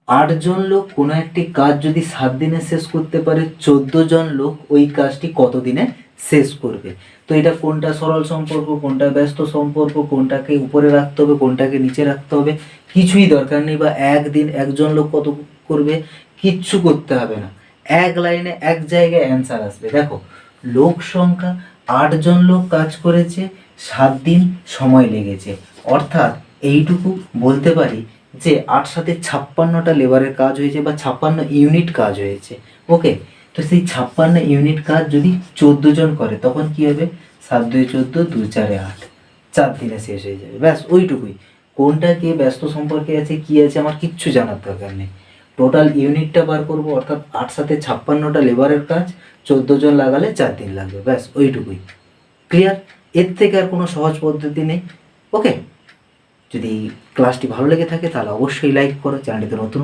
8 জন লোক কোনো একটি কাজ যদি 7 দিনে শেষ করতে পারে, 14 জন লোক ওই কাজটি কত দিনে শেষ করবে। তো এটা কোনটা সরল সম্পর্ক, কোনটা ব্যস্ত সম্পর্ক, কোনটাকে উপরে রাখতে হবে, কোনটাকে নিচে রাখতে হবে, কিছুই দরকার নেই। বা একদিন একজন লোক কত করবে, কিচ্ছু করতে হবে না, এক লাইনে এক জায়গায় অ্যান্সার আসবে। দেখো, লোক সংখ্যা 8 জন লোক কাজ করেছে, 7 দিন সময় লেগেছে, অর্থাৎ এইটুকু বলতে পারি যে 8 সাথে 56টা লেবারের কাজ হয়েছে বা 56 ইউনিট কাজ হয়েছে। ওকে, তো সেই 56 ইউনিট কাজ যদি 14 জন করে তখন কি হবে, 7 2 14, 2 4 8, 4 দিনে শেষ হয়ে যাবে। ব্যাস ওইটুকুই। কোনটা কে ব্যস্ত সম্পর্কে আছে কি আছে আমার কিচ্ছু জানার দরকার নেই, টোটাল ইউনিটটা বার করবো, অর্থাৎ 8 সাথে 56টা লেবারের কাজ, 14 জন লাগালে 4 দিন লাগবে। ব্যাস ওইটুকুই। ক্লিয়ার? এর থেকে আর কোনো সহজ পদ্ধতি নেই। ওকে, যদি ক্লাসটি ভালো লেগে থাকে তাহলে অবশ্যই লাইক করো, চ্যানেলটিতে নতুন